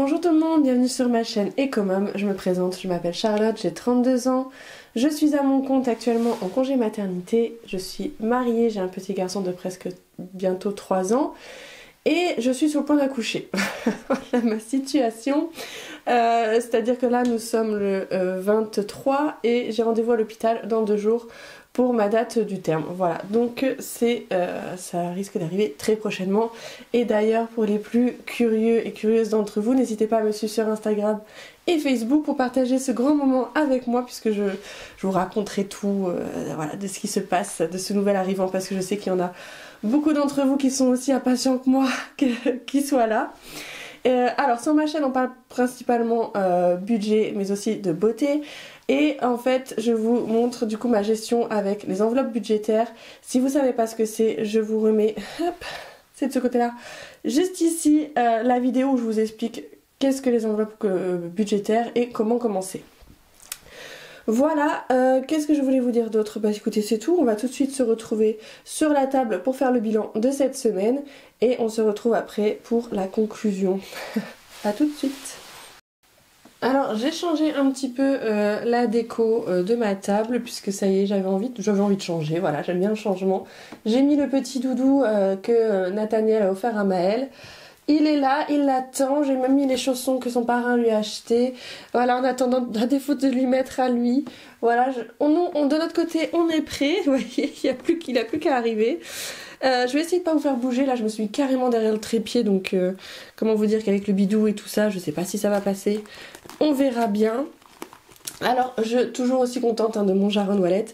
Bonjour tout le monde, bienvenue sur ma chaîne Ecomom. Je me présente, je m'appelle Charlotte, j'ai 32 ans. Je suis à mon compte actuellement en congé maternité. Je suis mariée, j'ai un petit garçon de presque bientôt 3 ans. Et je suis sur le point d'accoucher. Voilà ma situation. C'est-à-dire que là nous sommes le 23 et j'ai rendez-vous à l'hôpital dans 2 jours pour ma date du terme. Voilà, donc ça risque d'arriver très prochainement. Et d'ailleurs, pour les plus curieux et curieuses d'entre vous, n'hésitez pas à me suivre sur Instagram et Facebook pour partager ce grand moment avec moi, puisque je vous raconterai tout voilà, de ce qui se passe, de ce nouvel arrivant, parce que je sais qu'il y en a beaucoup d'entre vous qui sont aussi impatients que moi qu'il soit là. Alors sur ma chaîne on parle principalement budget mais aussi de beauté et en fait je vous montre du coup ma gestion avec les enveloppes budgétaires. Si vous savez pas ce que c'est, je vous remets, hop, c'est de ce côté là, juste ici la vidéo où je vous explique qu'est-ce que les enveloppes budgétaires et comment commencer. Voilà, qu'est-ce que je voulais vous dire d'autre? Bah écoutez, c'est tout, on va tout de suite se retrouver sur la table pour faire le bilan de cette semaine et on se retrouve après pour la conclusion. A tout de suite. Alors j'ai changé un petit peu la déco de ma table puisque ça y est, j'avais envie de changer, voilà, j'aime bien le changement. J'ai mis le petit doudou que Nathaniel a offert à Maëlle. Il est là, il l'attend, j'ai même mis les chaussons que son parrain lui a achetés. Voilà, en attendant, à défaut de lui mettre à lui. Voilà, de notre côté, on est prêt. Vous voyez, il n'a plus qu'à arriver. Je vais essayer de pas vous faire bouger. Là, je me suis mis carrément derrière le trépied. Donc, comment vous dire qu'avec le bidou et tout ça, je sais pas si ça va passer. On verra bien. Alors, je suis toujours aussi contente de mon Jaron Wallet.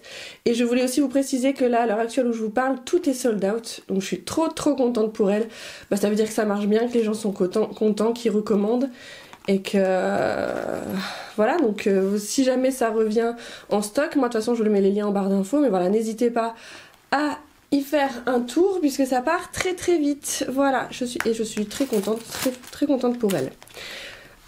Et je voulais aussi vous préciser que là, à l'heure actuelle où je vous parle, tout est sold out. Donc je suis trop contente pour elle. Bah, ça veut dire que ça marche bien, que les gens sont contents, qu'ils recommandent. Et que... voilà, donc si jamais ça revient en stock, moi de toute façon je vous mets les liens en barre d'infos. Mais voilà, n'hésitez pas à y faire un tour puisque ça part très vite. Voilà, je suis très contente, très contente pour elle.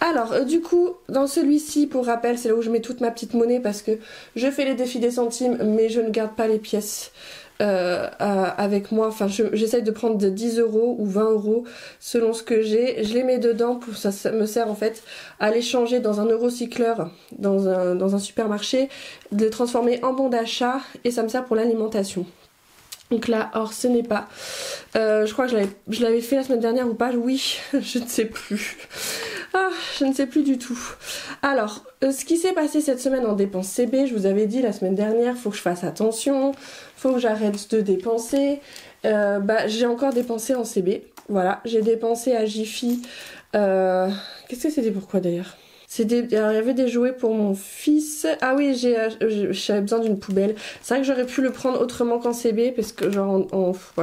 Alors du coup dans celui-ci, pour rappel, c'est là où je mets toute ma petite monnaie parce que je fais les défis des centimes mais je ne garde pas les pièces avec moi. Enfin j'essaye de prendre de 10 € ou 20 € selon ce que j'ai. Je les mets dedans, pour ça me sert en fait à les changer dans un eurocycleur dans un supermarché, de les transformer en bon d'achat et ça me sert pour l'alimentation. Donc là, or ce n'est pas. Je crois que je l'avais fait la semaine dernière ou pas. Oui, je ne sais plus. Ah, je ne sais plus du tout. Alors, ce qui s'est passé cette semaine en dépenses CB, je vous avais dit la semaine dernière, faut que je fasse attention, faut que j'arrête de dépenser. Bah, j'ai encore dépensé en CB. Voilà, j'ai dépensé à Jiffy. Qu'est-ce que c'était pourquoi d'ailleurs? Alors, il y avait des jouets pour mon fils. Ah oui, j'avais besoin d'une poubelle. C'est vrai que j'aurais pu le prendre autrement qu'en CB, parce que genre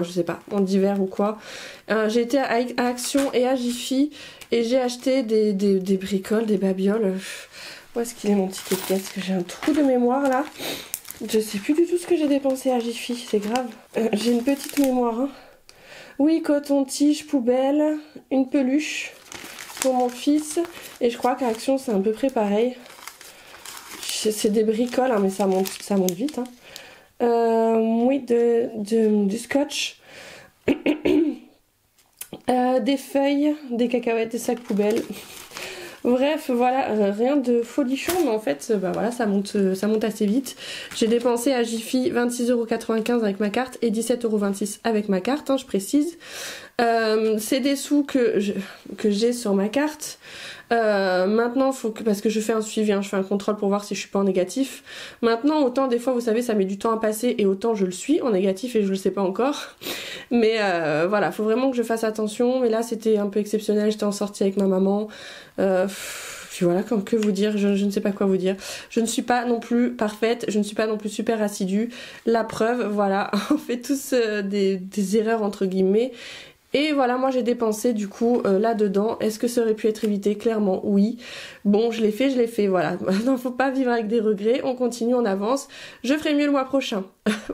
je sais pas, en divers ou quoi. J'ai été à Action et à Jiffy et j'ai acheté des bricoles, des babioles. Où est-ce qu'il est mon ticket de caisse? Parce que j'ai un trou de mémoire là. Je sais plus du tout ce que j'ai dépensé à Jiffy, c'est grave. J'ai une petite mémoire. Hein. Oui, coton-tige, poubelle, une peluche pour mon fils et je crois qu'à Action c'est à peu près pareil. C'est des bricoles hein, mais ça monte vite. Hein. Oui, du scotch, des feuilles, des cacahuètes, des sacs poubelles. Bref, voilà, rien de folichon, mais en fait, bah voilà, ça monte assez vite. J'ai dépensé à Jiffy 26,95 € avec ma carte et 17,26 € avec ma carte, hein, je précise. C'est des sous que j'ai sur ma carte. Maintenant, parce que je fais un suivi, hein, je fais un contrôle pour voir si je suis pas en négatif. Maintenant, autant des fois, vous savez, ça met du temps à passer et autant je le suis en négatif et je le sais pas encore. Mais voilà, faut vraiment que je fasse attention. Mais là, c'était un peu exceptionnel, j'étais en sortie avec ma maman. Puis voilà, que vous dire, je ne sais pas quoi vous dire. Je ne suis pas non plus parfaite, je ne suis pas non plus super assidue. La preuve, voilà, on fait tous des erreurs entre guillemets. Et voilà, moi j'ai dépensé du coup là-dedans. Est-ce que ça aurait pu être évité? Clairement oui. Bon, je l'ai fait, voilà. Non, faut pas vivre avec des regrets, on continue, on avance. Je ferai mieux le mois prochain.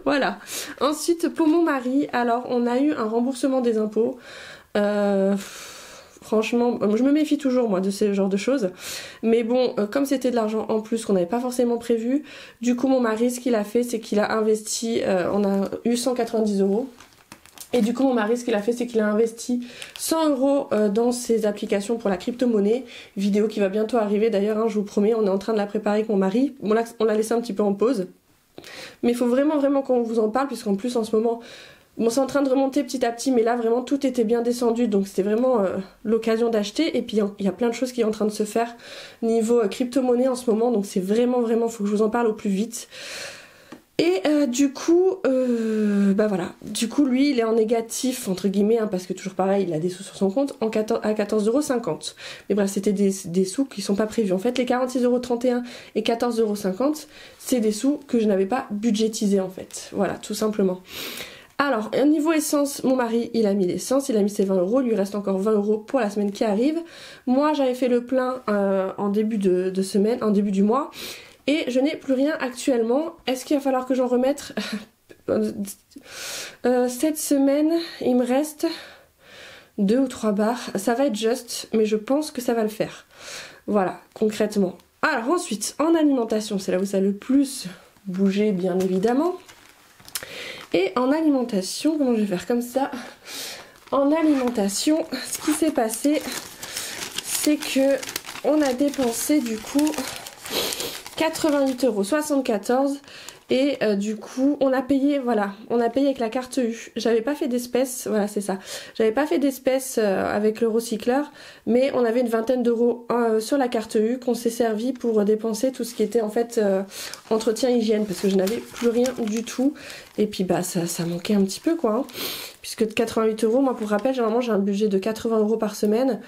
Voilà. Ensuite, pour mon mari, alors on a eu un remboursement des impôts. Franchement, je me méfie toujours moi de ce genre de choses. Mais bon, comme c'était de l'argent en plus qu'on n'avait pas forcément prévu, du coup mon mari ce qu'il a fait c'est qu'il a investi, on a eu 190 €. Et du coup mon mari ce qu'il a fait c'est qu'il a investi 100 € dans ses applications pour la crypto-monnaie. Vidéo qui va bientôt arriver d'ailleurs, hein, je vous promets, on est en train de la préparer avec mon mari. Bon là on l'a laissé un petit peu en pause. Mais il faut vraiment qu'on vous en parle puisqu'en plus en ce moment, bon c'est en train de remonter petit à petit mais là vraiment tout était bien descendu donc c'était vraiment l'occasion d'acheter. Et puis il y a plein de choses qui sont en train de se faire niveau crypto-monnaie en ce moment donc c'est vraiment faut que je vous en parle au plus vite. Et du coup, bah voilà, du coup lui il est en négatif entre guillemets hein, parce que toujours pareil il a des sous sur son compte à 14,50 €. Mais bref c'était des sous qui sont pas prévus. En fait les 46,31 € et 14,50 € c'est des sous que je n'avais pas budgétisés en fait. Voilà tout simplement. Alors niveau essence, mon mari il a mis l'essence, il a mis ses 20 €, il lui reste encore 20 € pour la semaine qui arrive. Moi j'avais fait le plein en début de semaine, en début du mois. Et je n'ai plus rien actuellement. Est-ce qu'il va falloir que j'en remette cette semaine, il me reste 2 ou 3 barres. Ça va être juste, mais je pense que ça va le faire. Voilà, concrètement. Alors ensuite, en alimentation, c'est là où ça a le plus bougé, bien évidemment. Et en alimentation, comment je vais faire comme ça? En alimentation, ce qui s'est passé, c'est que on a dépensé du coup 88,74 € et du coup on a payé, voilà, on a payé avec la carte U. J'avais pas fait d'espèces, voilà c'est ça, j'avais pas fait d'espèces avec le recycleur, mais on avait une vingtaine d'euros sur la carte U qu'on s'est servi pour dépenser tout ce qui était en fait entretien hygiène parce que je n'avais plus rien du tout et puis bah ça manquait un petit peu quoi hein, puisque de 88 €, moi pour rappel généralement j'ai un budget de 80 € par semaine.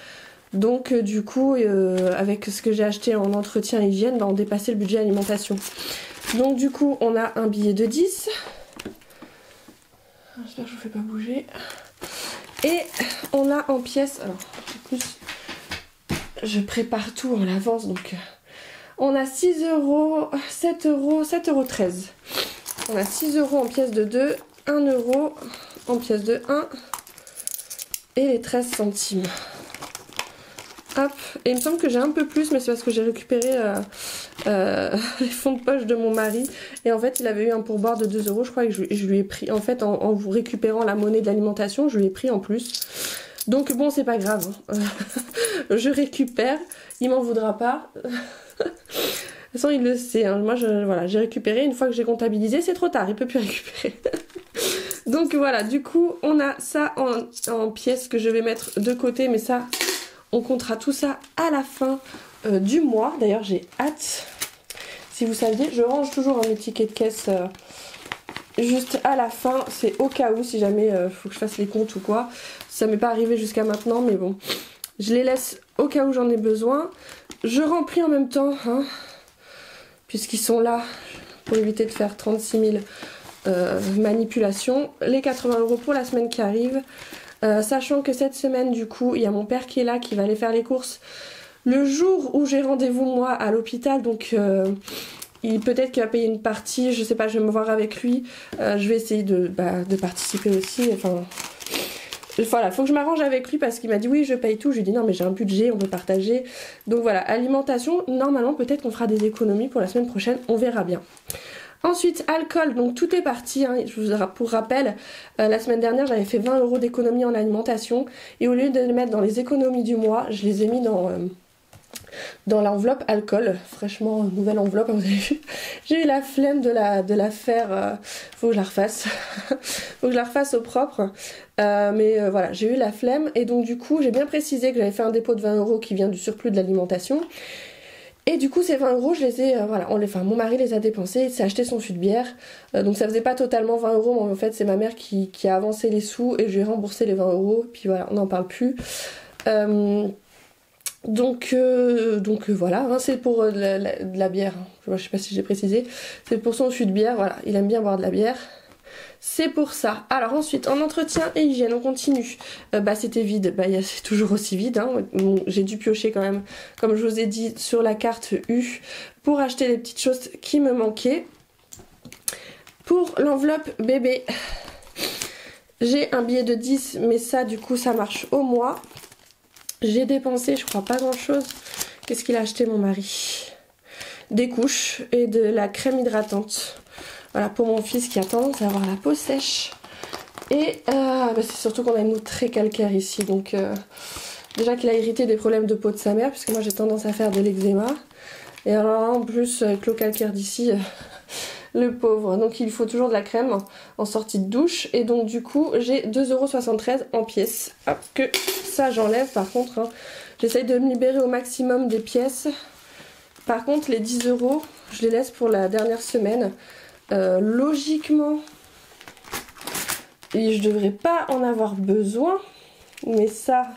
Donc du coup avec ce que j'ai acheté en entretien hygiène bah, on dépassait le budget alimentation. Donc du coup on a un billet de 10. J'espère que je vous fais pas bouger. Et on a en pièces, alors en plus je prépare tout en avance donc on a 6 €, 7 €, 7,13 €. On a 6 € en pièces de 2, 1 € en pièces de 1 et les 13 centimes. Hop. Et il me semble que j'ai un peu plus mais c'est parce que j'ai récupéré les fonds de poche de mon mari et en fait il avait eu un pourboire de 2 €, je crois que je lui ai pris en fait en vous récupérant la monnaie de l'alimentation je lui ai pris en plus. Donc bon c'est pas grave hein. Je récupère, il m'en voudra pas. De toute façon il le sait hein. Moi voilà, j'ai récupéré, une fois que j'ai comptabilisé c'est trop tard, il peut plus récupérer. Donc voilà, du coup on a ça en pièces que je vais mettre de côté mais ça on comptera tout ça à la fin du mois. D'ailleurs j'ai hâte. Si vous saviez, je range toujours un ticket de caisse juste à la fin. C'est au cas où si jamais faut que je fasse les comptes ou quoi. Ça m'est pas arrivé jusqu'à maintenant mais bon. Je les laisse au cas où j'en ai besoin. Je remplis en même temps hein, puisqu'ils sont là pour éviter de faire 36 000 manipulations. Les 80 € pour la semaine qui arrive. Sachant que cette semaine du coup il y a mon père qui est là qui va aller faire les courses le jour où j'ai rendez-vous moi à l'hôpital donc peut-être qu'il va payer une partie, je sais pas, je vais me voir avec lui, je vais essayer de participer aussi, enfin voilà, faut que je m'arrange avec lui parce qu'il m'a dit oui je paye tout, je lui ai dit non mais j'ai un budget, on peut partager, donc voilà, alimentation, normalement peut-être qu'on fera des économies pour la semaine prochaine, on verra bien. Ensuite, alcool, donc tout est parti, hein. Pour rappel, la semaine dernière j'avais fait 20 € d'économie en alimentation et au lieu de les mettre dans les économies du mois, je les ai mis dans l'enveloppe alcool, fraîchement nouvelle enveloppe, vous avez vu. J'ai eu la flemme de la faire, faut que je la refasse, faut que je la refasse au propre, mais voilà, j'ai eu la flemme et donc du coup j'ai bien précisé que j'avais fait un dépôt de 20 € qui vient du surplus de l'alimentation. Et du coup ces 20 € je les ai, voilà, mon mari les a dépensés, il s'est acheté son fût de bière, donc ça faisait pas totalement 20 €, mais en fait c'est ma mère qui a avancé les sous et je lui ai remboursé les 20 €, puis voilà, on n'en parle plus. Donc voilà, hein, c'est pour de la bière, hein. Je sais pas si j'ai précisé, c'est pour son fût de bière, voilà, il aime bien boire de la bière. C'est pour ça. Alors ensuite, en entretien et hygiène, on continue. C'était vide, c'est toujours aussi vide. Hein. Bon, j'ai dû piocher quand même, comme je vous ai dit, sur la carte U pour acheter les petites choses qui me manquaient. Pour l'enveloppe bébé, j'ai un billet de 10, mais ça du coup ça marche au mois. J'ai dépensé, je crois, pas grand chose. Qu'est-ce qu'il a acheté mon mari? Des couches et de la crème hydratante. Voilà, pour mon fils qui a tendance à avoir la peau sèche. Et c'est surtout qu'on a une eau très calcaire ici, donc déjà qu'il a hérité des problèmes de peau de sa mère, puisque moi j'ai tendance à faire de l'eczéma. Et alors là, en plus, avec l'eau calcaire d'ici, le pauvre. Donc il faut toujours de la crème en sortie de douche. Et donc du coup, j'ai 2,73 € en pièces. Hop, que ça j'enlève par contre. Hein. J'essaye de me libérer au maximum des pièces. Par contre, les 10 €, je les laisse pour la dernière semaine. Logiquement, et je devrais pas en avoir besoin. Mais ça...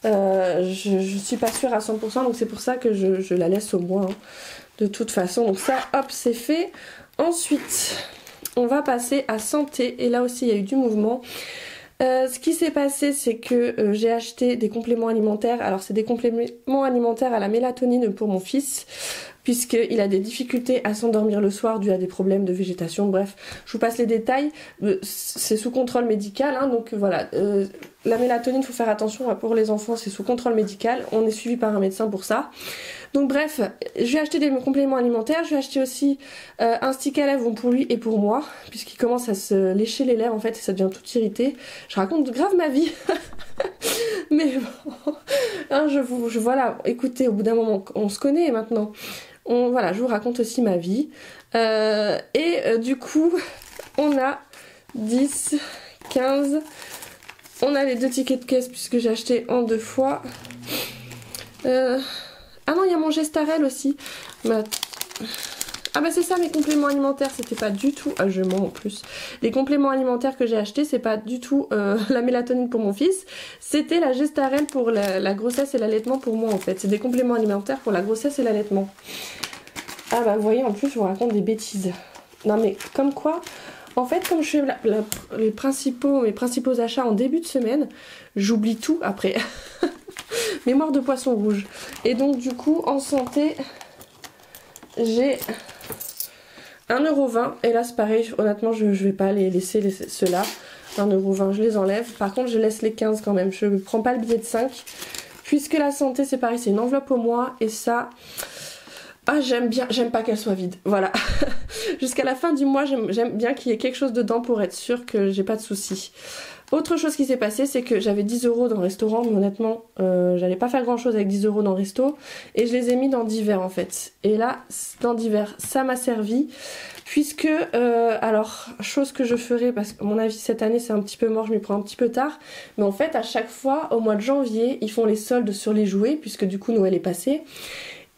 je suis pas sûre à 100%, donc c'est pour ça que je la laisse au moins, hein, de toute façon. Donc ça, hop, c'est fait. Ensuite, on va passer à santé, et là aussi il y a eu du mouvement. Ce qui s'est passé, c'est que j'ai acheté des compléments alimentaires. Alors c'est des compléments alimentaires à la mélatonine pour mon fils, puisqu'il a des difficultés à s'endormir le soir dû à des problèmes de végétation. Bref, je vous passe les détails. C'est sous contrôle médical, hein, donc voilà. La mélatonine, il faut faire attention, pour les enfants, c'est sous contrôle médical. On est suivi par un médecin pour ça. Donc bref, j'ai acheté des compléments alimentaires. J'ai acheté aussi un stick à lèvres pour lui et pour moi, puisqu'il commence à se lécher les lèvres en fait et ça devient tout irrité. Je raconte grave ma vie. Mais bon, hein, voilà, écoutez, au bout d'un moment, on se connaît maintenant. Voilà, je vous raconte aussi ma vie. Du coup, on a 10, 15... On a les 2 tickets de caisse puisque j'ai acheté en 2 fois. Ah non, il y a mon Gestarel aussi. Ah bah c'est ça mes compléments alimentaires, c'était pas du tout... Ah je mens en plus. Les compléments alimentaires que j'ai achetés, c'est pas du tout la mélatonine pour mon fils. C'était la Gestarel pour la grossesse et l'allaitement pour moi en fait. C'est des compléments alimentaires pour la grossesse et l'allaitement. Ah bah vous voyez, en plus je vous raconte des bêtises. Non mais comme quoi... En fait, comme je fais mes principaux achats en début de semaine, j'oublie tout après. Mémoire de poisson rouge. Et donc du coup, en santé, j'ai 1,20 €. Et là, c'est pareil, honnêtement, je vais pas les laisser ceux-là. 1,20 €, je les enlève. Par contre, je laisse les 15 quand même. Je ne prends pas le billet de 5. Puisque la santé, c'est pareil, c'est une enveloppe au mois. Et ça... Ah j'aime pas qu'elle soit vide, voilà. Jusqu'à la fin du mois, j'aime bien qu'il y ait quelque chose dedans pour être sûre que j'ai pas de soucis. Autre chose qui s'est passé, c'est que j'avais 10 € dans le restaurant, mais honnêtement, j'allais pas faire grand chose avec 10 € dans le resto, et je les ai mis dans divers en fait. Et là, dans divers, ça m'a servi, puisque, alors, chose que je ferai, parce que à mon avis cette année c'est un petit peu mort, je m'y prends un petit peu tard, mais en fait à chaque fois, au mois de janvier, ils font les soldes sur les jouets, puisque du coup Noël est passé.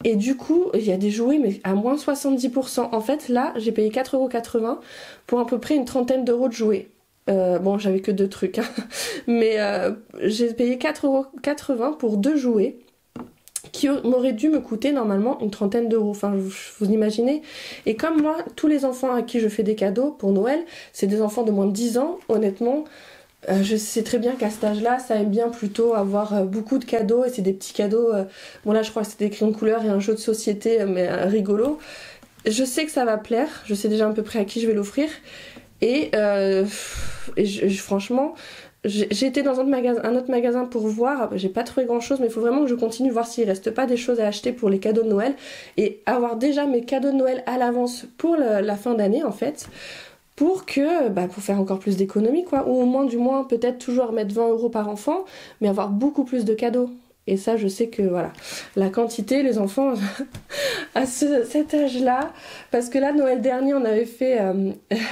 Et du coup, il y a des jouets mais à moins 70%. En fait, là, j'ai payé 4,80 € pour à peu près une trentaine d'euros de jouets. Bon, j'avais que 2 trucs, hein. Mais j'ai payé 4,80 € pour 2 jouets qui m'auraient dû me coûter normalement une trentaine d'euros. Enfin, vous imaginez. Et comme moi, tous les enfants à qui je fais des cadeaux pour Noël, c'est des enfants de moins de 10 ans, honnêtement... je sais très bien qu'à cet âge-là, ça aime bien plutôt avoir beaucoup de cadeaux, et c'est des petits cadeaux, bon là je crois que c'est des crayons de couleur et un jeu de société, mais rigolo. Je sais que ça va plaire, je sais déjà à peu près à qui je vais l'offrir, et franchement, j'ai été dans un autre magasin pour voir, j'ai pas trouvé grand chose, mais il faut vraiment que je continue, voir s'il reste pas des choses à acheter pour les cadeaux de Noël, et avoir déjà mes cadeaux de Noël à l'avance pour la fin d'année en fait. Pour faire encore plus d'économies quoi, ou au moins du moins peut-être toujours mettre 20 € par enfant, mais avoir beaucoup plus de cadeaux. Et ça je sais que voilà, la quantité, les enfants à cet âge-là, parce que là Noël dernier on avait fait,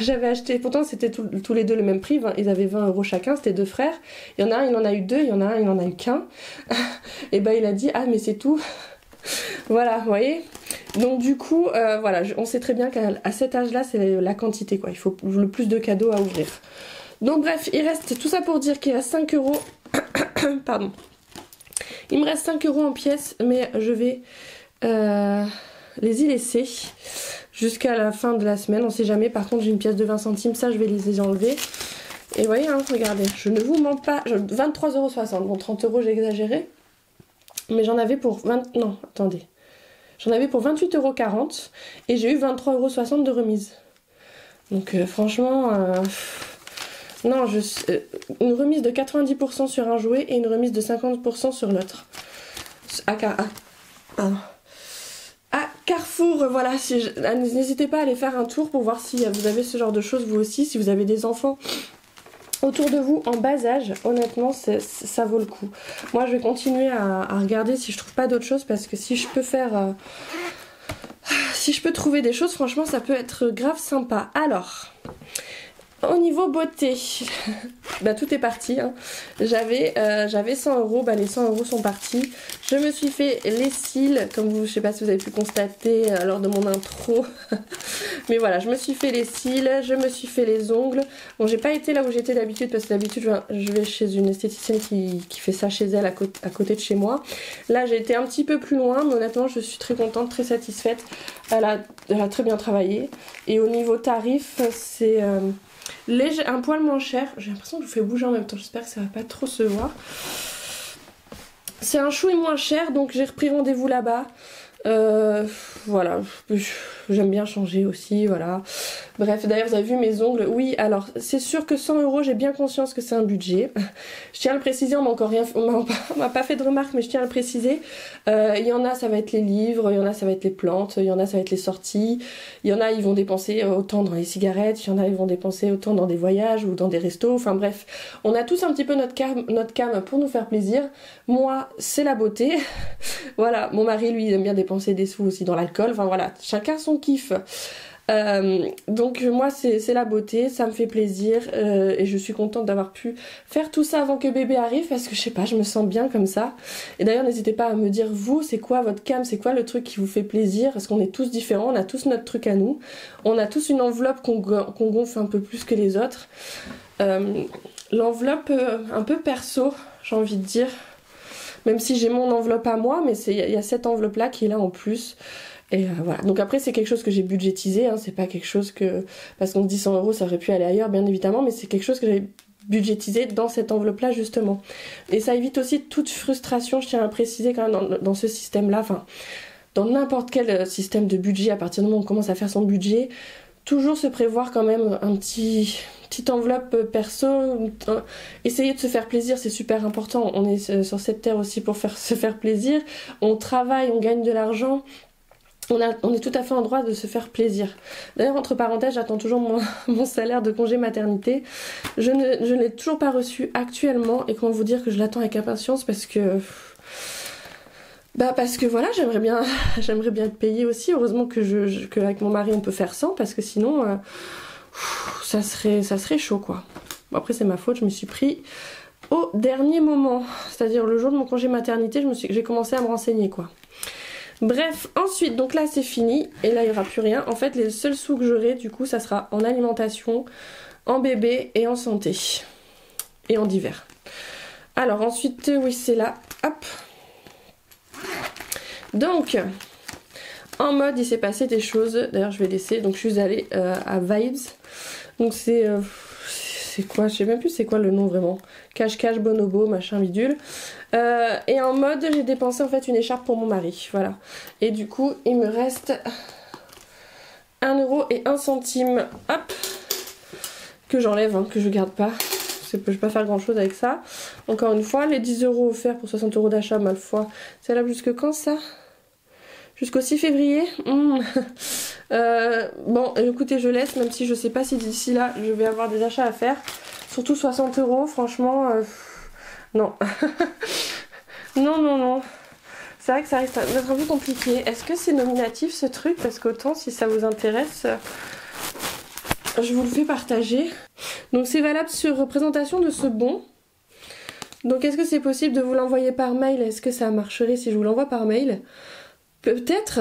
j'avais acheté, pourtant c'était tous les deux le même prix, ils avaient 20 € chacun, c'était 2 frères, il y en a un il en a eu 2, il y en a un il en a eu qu'un, et il a dit ah mais c'est tout. Voilà, vous voyez. Donc du coup, voilà, on sait très bien qu'à cet âge-là, c'est la quantité, quoi. Il faut le plus de cadeaux à ouvrir. Donc bref, il reste tout ça pour dire qu'il reste 5 €. Pardon. Il me reste 5 € en pièces, mais je vais les y laisser jusqu'à la fin de la semaine. On sait jamais. Par contre, j'ai une pièce de 20 centimes, ça, je vais les y enlever. Et vous voyez, hein, regardez, je ne vous mens pas. 23,60 €. Bon, 30 €, j'ai exagéré. Mais j'en avais pour 20... Non, attendez. J'en avais pour 28,40 € et j'ai eu 23,60 € de remise. Donc franchement, non, une remise de 90% sur un jouet et une remise de 50% sur l'autre. À Carrefour, voilà, n'hésitez pas à aller faire un tour pour voir si vous avez ce genre de choses vous aussi, si vous avez des enfants autour de vous en bas âge, honnêtement ça vaut le coup. Moi je vais continuer à regarder si je trouve pas d'autres choses, parce que si je peux faire si je peux trouver des choses, franchement ça peut être grave sympa. Alors au niveau beauté, bah tout est parti, hein. J'avais 100 €, bah les 100 € sont partis. Je me suis fait les cils, comme vous, je sais pas si vous avez pu constater lors de mon intro. Mais voilà, je me suis fait les cils, je me suis fait les ongles. Bon, j'ai pas été là où j'étais d'habitude, parce que d'habitude je vais chez une esthéticienne qui fait ça chez elle à côté de chez moi. Là j'ai été un petit peu plus loin, mais honnêtement je suis très contente, très satisfaite. Elle a très bien travaillé. Et au niveau tarif, c'est un poil moins cher. J'ai l'impression que je vous fais bouger en même temps, j'espère que ça va pas trop se voir. C'est un chouille moins cher, donc j'ai repris rendez-vous là-bas. Voilà, j'aime bien changer aussi, voilà. Bref, d'ailleurs vous avez vu mes ongles. Oui, alors c'est sûr que 100 €, j'ai bien conscience que c'est un budget. Je tiens à le préciser, on m'a pas fait de remarques, mais je tiens à le préciser. Il y en a ça va être les livres, il y en a ça va être les plantes, il y en a ça va être les sorties, il y en a ils vont dépenser autant dans les cigarettes, il y en a ils vont dépenser autant dans des voyages ou dans des restos, enfin bref, on a tous un petit peu notre cam pour nous faire plaisir. Moi c'est la beauté. Voilà, mon mari lui il aime bien dépenser des sous aussi dans l'alcool, enfin voilà, chacun son kiff. Donc moi c'est la beauté, ça me fait plaisir, et je suis contente d'avoir pu faire tout ça avant que bébé arrive, parce que je sais pas, je me sens bien comme ça. Et d'ailleurs n'hésitez pas à me dire vous, c'est quoi votre cam, c'est quoi le truc qui vous fait plaisir, parce qu'on est tous différents, on a tous notre truc à nous, on a tous une enveloppe qu'on gonfle un peu plus que les autres. L'enveloppe un peu perso, j'ai envie de dire, même si j'ai mon enveloppe à moi, mais il y a cette enveloppe là qui est là en plus. Et voilà, donc après c'est quelque chose que j'ai budgétisé, hein. C'est pas quelque chose que, parce qu'on se dit 100 € ça aurait pu aller ailleurs bien évidemment, mais c'est quelque chose que j'ai budgétisé dans cette enveloppe là justement. Et ça évite aussi toute frustration, je tiens à le préciser quand même dans ce système là, enfin dans n'importe quel système de budget, à partir du moment où on commence à faire son budget, toujours se prévoir quand même un petite enveloppe perso, essayer de se faire plaisir, c'est super important. On est sur cette terre aussi pour se faire plaisir, on travaille, on gagne de l'argent. On est tout à fait en droit de se faire plaisir. D'ailleurs, entre parenthèses, j'attends toujours mon salaire de congé maternité. Je ne l'ai toujours pas reçu actuellement, et comment vous dire que je l'attends avec impatience, parce que voilà, j'aimerais bien être payée aussi. Heureusement que avec mon mari on peut faire sans, parce que sinon ça serait chaud quoi. Bon, après c'est ma faute, je me suis pris au dernier moment, c'est-à-dire le jour de mon congé maternité, j'ai commencé à me renseigner quoi. Bref, ensuite, donc là c'est fini, et là il n'y aura plus rien. En fait, les seuls sous que j'aurai, du coup, ça sera en alimentation, en bébé et en santé. Et en divers. Alors ensuite, oui, c'est là, hop. Donc, en mode, il s'est passé des choses. D'ailleurs, je vais laisser, donc je suis allée à Vibes. Donc c'est quoi, je sais même plus c'est quoi le nom vraiment. Cache-cache, bonobo, machin bidule. Et en mode, j'ai dépensé en fait une écharpe pour mon mari, voilà. Et du coup, il me reste 1 € et 1 centime, hop, que j'enlève, hein, que je garde pas. Je peux pas faire grand chose avec ça. Encore une fois, les 10 € offerts pour 60 € d'achat, ma foi. C'est là jusque quand ça? Jusqu'au 6 février. Bon, écoutez, je laisse, même si je sais pas si d'ici là je vais avoir des achats à faire. Surtout 60 €, franchement, non. non. C'est vrai que ça risque d'être un peu compliqué. Est-ce que c'est nominatif ce truc? Parce qu'autant si ça vous intéresse, je vous le fais partager. Donc c'est valable sur présentation de ce bon. Donc est-ce que c'est possible de vous l'envoyer par mail? Est-ce que ça marcherait si je vous l'envoie par mail? Peut-être,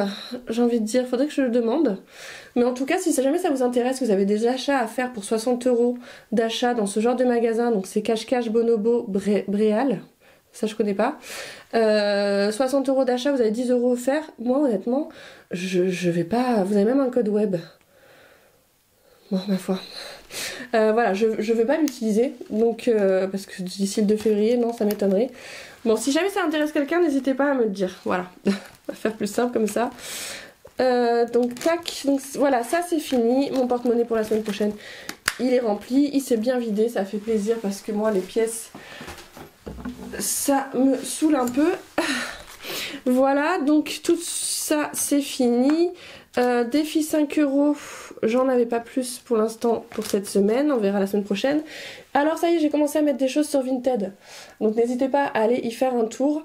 j'ai envie de dire, faudrait que je le demande. Mais en tout cas, si jamais ça vous intéresse, que vous avez des achats à faire pour 60 € d'achat dans ce genre de magasin, donc c'est cache-cache, bonobo, Bréal, ça je connais pas. 60 € d'achat, vous avez 10 € offerts. Moi honnêtement, je vais pas... Vous avez même un code web. Bon, ma foi. Voilà, je vais pas l'utiliser, donc parce que d'ici le 2 février, non, ça m'étonnerait. Bon, si jamais ça intéresse quelqu'un, n'hésitez pas à me le dire. Voilà, on va faire plus simple comme ça. Donc tac, donc voilà, ça c'est fini. Mon porte-monnaie pour la semaine prochaine, il est rempli, il s'est bien vidé, ça fait plaisir parce que moi les pièces, ça me saoule un peu. Voilà, donc tout ça c'est fini. Défi 5 €, j'en avais pas plus pour l'instant pour cette semaine, on verra la semaine prochaine. Alors ça y est, j'ai commencé à mettre des choses sur Vinted, donc n'hésitez pas à aller y faire un tour.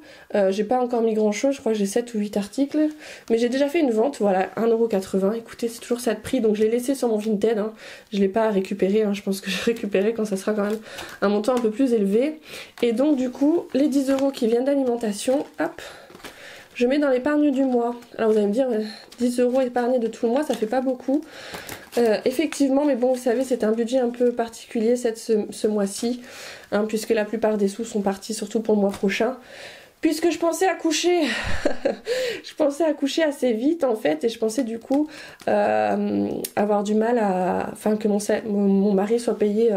J'ai pas encore mis grand chose, je crois que j'ai 7 ou 8 articles, mais j'ai déjà fait une vente, voilà, 1,80 €. Écoutez, c'est toujours ça de prix, donc je l'ai laissé sur mon Vinted, hein. Je l'ai pas récupéré, hein. Je pense que je vais récupérer quand ça sera quand même un montant un peu plus élevé. Et donc du coup, les 10 € qui viennent d'alimentation, hop, je mets dans l'épargne du mois. Alors vous allez me dire, 10 € épargnés de tout le mois, ça fait pas beaucoup. Effectivement, mais bon, vous savez, c'est un budget un peu particulier ce mois-ci, hein, puisque la plupart des sous sont partis surtout pour le mois prochain. Puisque je pensais accoucher, je pensais accoucher assez vite en fait, et je pensais du coup avoir du mal à... Enfin, que mon mari soit payé...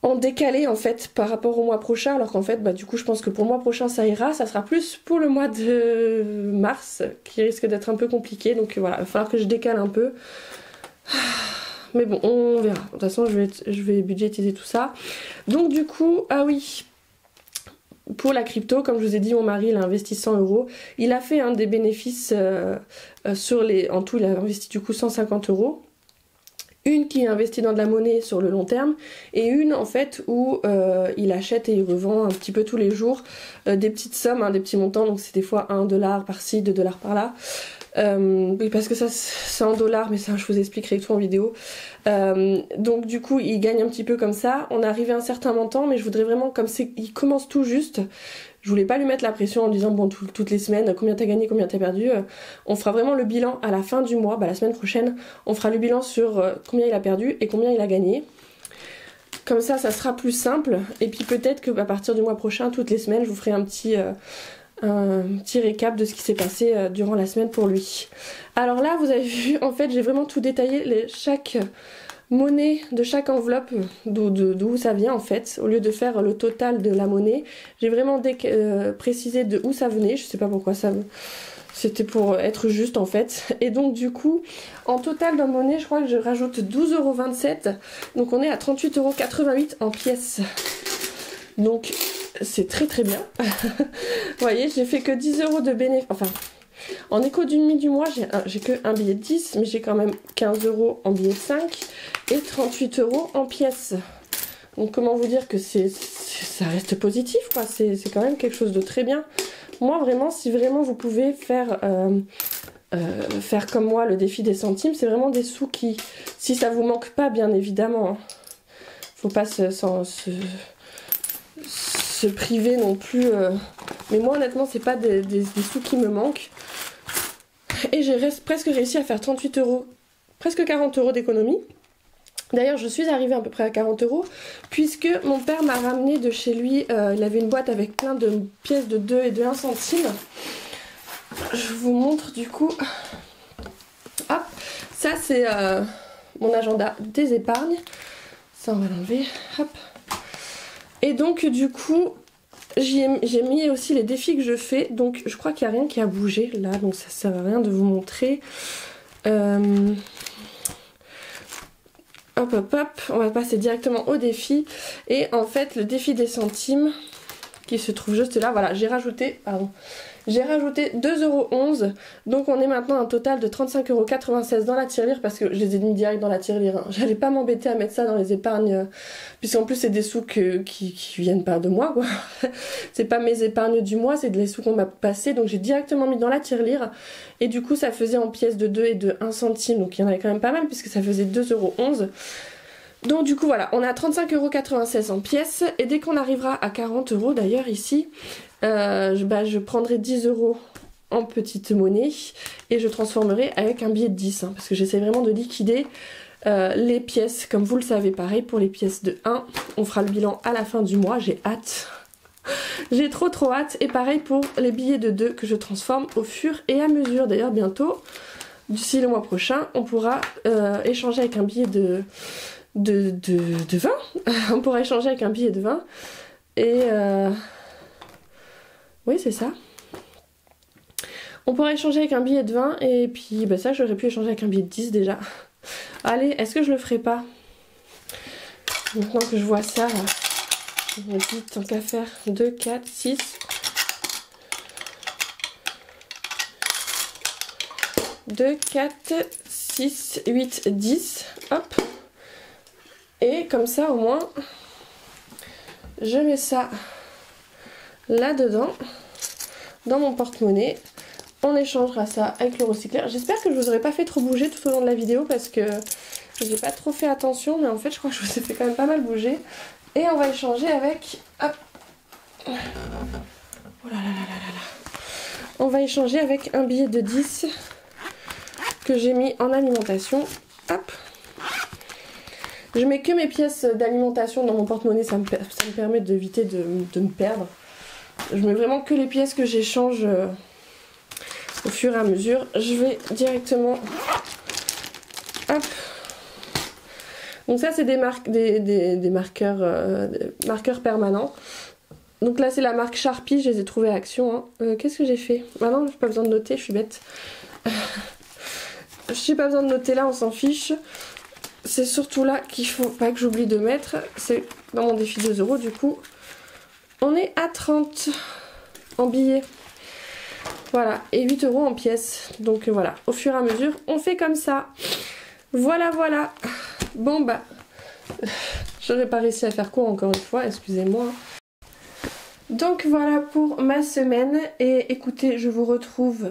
en décalé en fait par rapport au mois prochain, alors qu'en fait du coup je pense que pour le mois prochain ça ira, ça sera plus pour le mois de mars qui risque d'être un peu compliqué, donc voilà, il va falloir que je décale un peu, mais bon on verra, de toute façon je vais budgétiser tout ça. Donc du coup, ah oui, pour la crypto, comme je vous ai dit, mon mari il a investi 100 €, il a fait des bénéfices en tout il a investi du coup 150 €. Une qui est investie dans de la monnaie sur le long terme, et une en fait où il achète et il revend un petit peu tous les jours des petites sommes, hein, des petits montants, donc c'est des fois 1 $ par-ci, 2 $ par-là. Oui, parce que ça c'est en dollars, mais ça je vous expliquerai tout en vidéo. Donc du coup il gagne un petit peu comme ça. On est arrivé à un certain montant, mais je voudrais vraiment, comme il commence tout juste, je voulais pas lui mettre la pression en disant bon toutes les semaines combien t'as gagné, combien t'as perdu. On fera vraiment le bilan à la fin du mois, la semaine prochaine on fera le bilan sur combien il a perdu et combien il a gagné. Comme ça sera plus simple, et puis peut-être que à partir du mois prochain, toutes les semaines, je vous ferai un petit récap de ce qui s'est passé durant la semaine pour lui. Alors là vous avez vu, en fait j'ai vraiment tout détaillé, chaque monnaie de chaque enveloppe, d'où ça vient en fait. Au lieu de faire le total de la monnaie, j'ai vraiment précisé de où ça venait. Je sais pas pourquoi c'était pour être juste en fait. Et donc du coup, en total dans monnaie, je crois que je rajoute 12,27 €. Donc on est à 38,88 € en pièces. Donc c'est très très bien. Vous voyez, j'ai fait que 10 € de bénéfice. Enfin, en économie du mois, j'ai que un billet de 10, mais j'ai quand même 15 € en billet de 5 et 38 € en pièces. Donc comment vous dire que ça reste positif, quoi. C'est quand même quelque chose de très bien. Moi vraiment, si vraiment vous pouvez faire comme moi le défi des centimes, c'est vraiment des sous qui, si ça vous manque pas bien évidemment, hein, faut pas se priver non plus. Mais moi honnêtement c'est pas des sous qui me manquent. Et j'ai presque réussi à faire 38 €, presque 40 € d'économie. D'ailleurs je suis arrivée à peu près à 40 € puisque mon père m'a ramené de chez lui, il avait une boîte avec plein de pièces de 2 et de 1 centime. Je vous montre du coup. Hop, ça c'est mon agenda des épargnes. Ça on va l'enlever, hop. Et donc du coup j'ai mis aussi les défis que je fais, donc je crois qu'il n'y a rien qui a bougé là, donc ça sert à rien de vous montrer. Hop hop hop, on va passer directement au défi. Et en fait le défi des centimes qui se trouve juste là, voilà, j'ai rajouté 2,11 €, donc on est maintenant à un total de 35,96 € dans la tirelire, parce que je les ai mis direct dans la tirelire, hein. J'allais pas m'embêter à mettre ça dans les épargnes, puisqu'en plus c'est des sous qui viennent pas de moi, quoi. C'est pas mes épargnes du mois, c'est des sous qu'on m'a passé, donc j'ai directement mis dans la tirelire, et du coup ça faisait en pièces de 2 et de 1 centime, donc il y en avait quand même pas mal, puisque ça faisait 2,11 €. Donc du coup voilà, on est à 35,96 € en pièces, et dès qu'on arrivera à 40 € d'ailleurs ici, je prendrai 10 € en petite monnaie et je transformerai avec un billet de 10, hein, parce que j'essaie vraiment de liquider les pièces, comme vous le savez. Pareil pour les pièces de 1, on fera le bilan à la fin du mois, j'ai hâte. J'ai trop hâte. Et pareil pour les billets de 2 que je transforme au fur et à mesure. D'ailleurs bientôt, d'ici le mois prochain, on pourra échanger avec un billet de 20. On pourra échanger avec un billet de 20 et oui c'est ça, on pourra échanger avec un billet de 20, et puis ça j'aurais pu échanger avec un billet de 10 déjà. Allez, est-ce que je le ferai pas maintenant que je vois ça là? Je me dis tant qu'à faire 2, 4, 6. 2, 4, 6, 8, 10. Hop. Et comme ça au moins, je mets ça là-dedans, dans mon porte-monnaie. On échangera ça avec le recycleur. J'espère que je vous aurais pas fait trop bouger tout au long de la vidéo parce que j'ai pas trop fait attention, mais en fait je crois que je vous ai fait quand même pas mal bouger. Et on va échanger avec... Hop. Oh là là là là là. On va échanger avec un billet de 10 que j'ai mis en alimentation. Hop. Je mets que mes pièces d'alimentation dans mon porte-monnaie, ça me permet d'éviter de me perdre. Je mets vraiment que les pièces que j'échange au fur et à mesure. Je vais directement... Hop. Donc ça c'est des marqueurs permanents. Donc là c'est la marque Sharpie, je les ai trouvés à Action. Hein. Qu'est-ce que j'ai fait? Ah non, j'ai pas besoin de noter, je suis bête. J'ai pas besoin de noter là, on s'en fiche. C'est surtout là qu'il faut pas que j'oublie de mettre. C'est dans mon défi 2 € du coup. On est à 30 en billets. Voilà, et 8 € en pièces. Donc voilà, au fur et à mesure, on fait comme ça. Voilà, voilà. Bon bah, j'aurais pas réussi à faire court encore une fois, excusez-moi. Donc voilà pour ma semaine. Et écoutez, je vous retrouve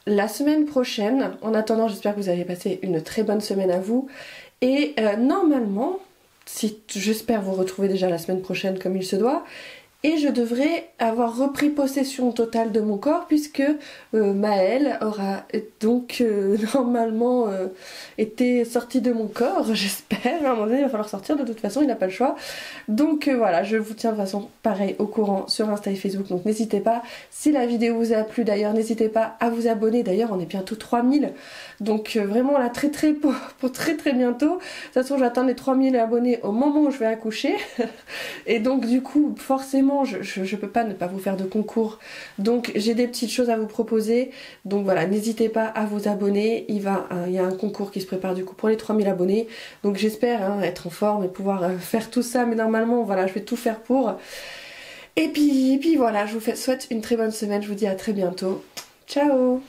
la semaine prochaine. En attendant, j'espère que vous avez passé une très bonne semaine à vous. Et normalement, j'espère vous retrouver déjà la semaine prochaine comme il se doit. Et je devrais avoir repris possession totale de mon corps puisque Maël aura donc normalement été sorti de mon corps, j'espère. À un moment donné, il va falloir sortir, de toute façon, il n'a pas le choix. Donc voilà, je vous tiens de toute façon pareil au courant sur Insta et Facebook, donc n'hésitez pas. Si la vidéo vous a plu d'ailleurs, n'hésitez pas à vous abonner. D'ailleurs, on est bientôt 3000, donc vraiment là pour très bientôt. De toute façon, j'atteins les 3000 abonnés au moment où je vais accoucher. Et donc du coup, forcément, je peux pas ne pas vous faire de concours, donc j'ai des petites choses à vous proposer, donc voilà, n'hésitez pas à vous abonner. Il y a un concours qui se prépare du coup pour les 3000 abonnés, donc j'espère être en forme et pouvoir faire tout ça, mais normalement voilà, je vais tout faire pour. Et puis voilà, je vous souhaite une très bonne semaine, je vous dis à très bientôt, ciao.